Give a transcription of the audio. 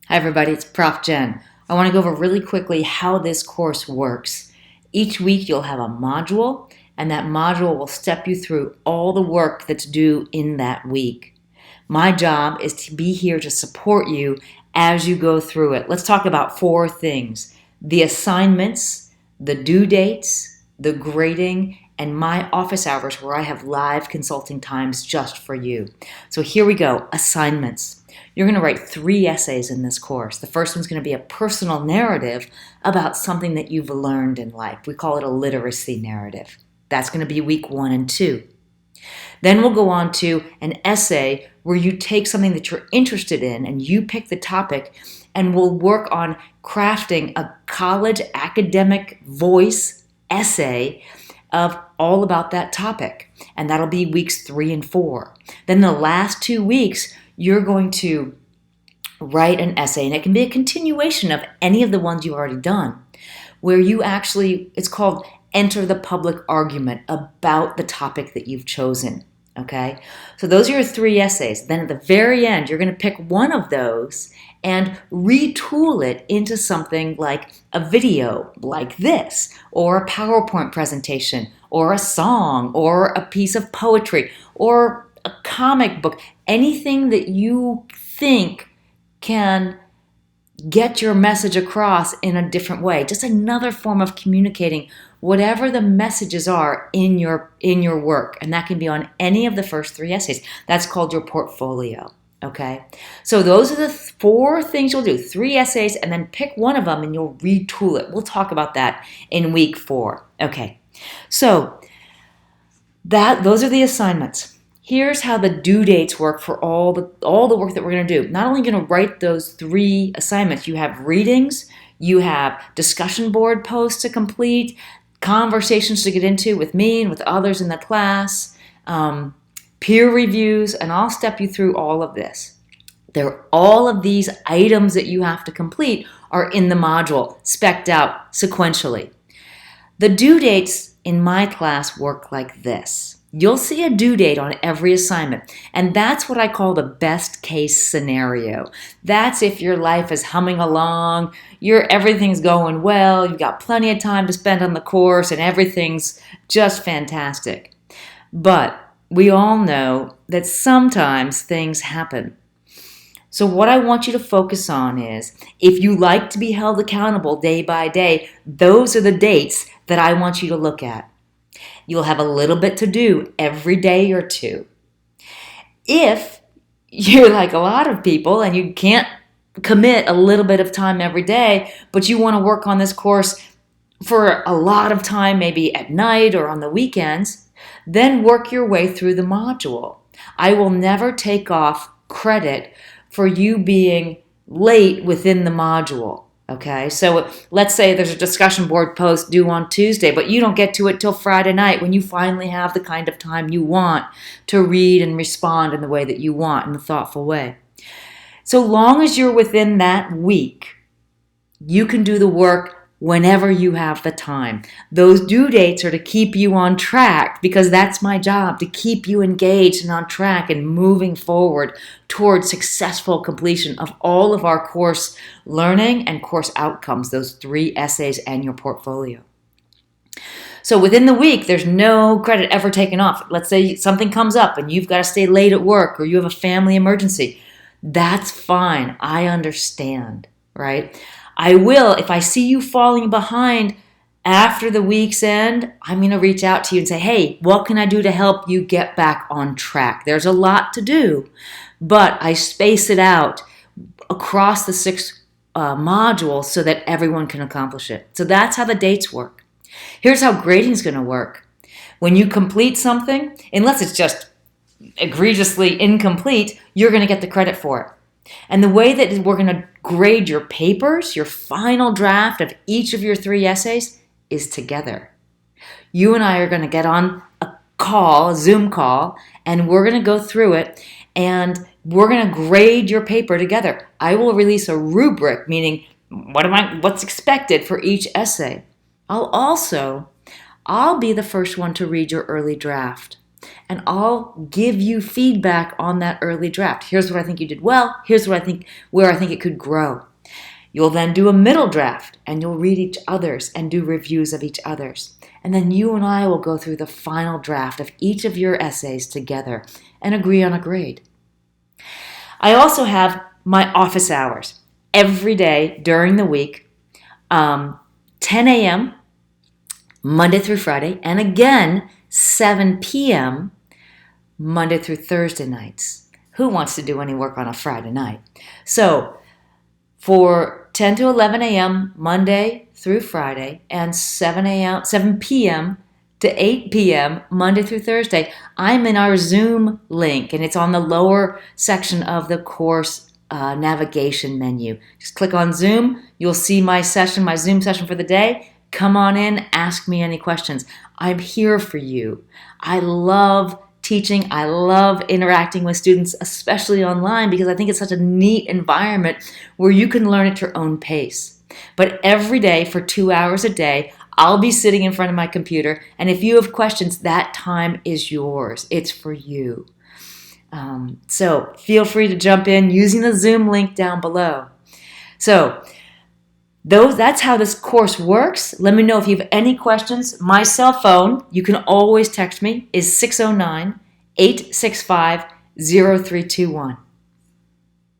Hi everybody, it's Prof. Jen. I want to go over really quickly how this course works. Each week you'll have a module, and that module will step you through all the work that's due in that week. My job is to be here to support you as you go through it. Let's talk about 4 things: the assignments, the due dates, the grading, and my office hours where I have live consulting times just for you. So here we go, assignments. You're going to write 3 essays in this course. The first one's going to be a personal narrative about something that you've learned in life. We call it a literacy narrative. That's going to be week 1 and 2. Then we'll go on to an essay where you take something that you're interested in and you pick the topic, and we'll work on crafting a college academic voice essay of all about that topic. And that'll be weeks 3 and 4. Then the last 2 weeks, you're going to write an essay, and it can be a continuation of any of the ones you've already done, where you actually, it's called enter the public argument about the topic that you've chosen. Okay? So those are your 3 essays. Then at the very end, you're going to pick one of those and retool it into something like a video like this, or a PowerPoint presentation, or a song, or a piece of poetry, or a comic book, anything that you think can get your message across in a different way. Just another form of communicating whatever the messages are in your work. And that can be on any of the first 3 essays. That's called your portfolio. Okay? So those are the 4 things you'll do. 3 essays, and then pick one of them and you'll retool it. We'll talk about that in week 4. Okay. So those are the assignments. Here's how the due dates work for all the work that we're going to do. Not only going to write those 3 assignments, you have readings, you have discussion board posts to complete, conversations to get into with me and with others in the class, peer reviews, and I'll step you through all of this. All of these items that you have to complete are in the module, spec'd out sequentially. The due dates in my class work like this. You'll see a due date on every assignment, and that's what I call the best case scenario. That's if your life is humming along, everything's going well, you've got plenty of time to spend on the course, and everything's just fantastic. But we all know that sometimes things happen. So what I want you to focus on is, if you like to be held accountable day by day, those are the dates that I want you to look at. You'll have a little bit to do every day or 2. If you're like a lot of people and you can't commit a little bit of time every day, but you want to work on this course for a lot of time, maybe at night or on the weekends, then work your way through the module. I will never take off credit for you being late within the module. Okay, so let's say there's a discussion board post due on Tuesday, but you don't get to it till Friday night when you finally have the kind of time you want to read and respond in the way that you want, in a thoughtful way. So long as you're within that week, you can do the work whenever you have the time. Those due dates are to keep you on track, because that's my job, to keep you engaged and on track and moving forward towards successful completion of all of our course learning and course outcomes, those 3 essays and your portfolio. So within the week, there's no credit ever taken off. Let's say something comes up and you've got to stay late at work, or you have a family emergency. That's fine. I understand, right? I will, if I see you falling behind after the week's end, I'm going to reach out to you and say, hey, what can I do to help you get back on track? There's a lot to do, but I space it out across the 6 modules so that everyone can accomplish it. So that's how the dates work. Here's how grading is going to work. When you complete something, unless it's just egregiously incomplete, you're going to get the credit for it. And the way that we're going to grade your papers, your final draft of each of your 3 essays, is together. You and I are going to get on a Zoom call, and we're going to go through it, and we're going to grade your paper together. I will release a rubric, meaning what's expected for each essay. I'll be the first one to read your early draft. And I'll give you feedback on that early draft. Here's what I think you did well. Here's what I think where I think it could grow. You'll then do a middle draft, and you'll read each other's and do reviews of each other's. And then you and I will go through the final draft of each of your essays together and agree on a grade. I also have my office hours every day during the week, 10 a.m. Monday through Friday, and again 7 p.m. Monday through Thursday nights. Who wants to do any work on a Friday night? So for 10 to 11 a.m. Monday through Friday and 7 p.m. to 8 p.m. Monday through Thursday, I'm in our Zoom link, and it's on the lower section of the course navigation menu. Just click on Zoom. You'll see my Zoom session for the day. Come on in, ask me any questions. I'm here for you. I love teaching. I love interacting with students, especially online, because I think it's such a neat environment where you can learn at your own pace. But every day for 2 hours a day, I'll be sitting in front of my computer, and if you have questions, that time is yours. It's for you. So feel free to jump in using the Zoom link down below. So that's how this course works. Let me know if you have any questions. My cell phone, you can always text me, is 609-865-0321.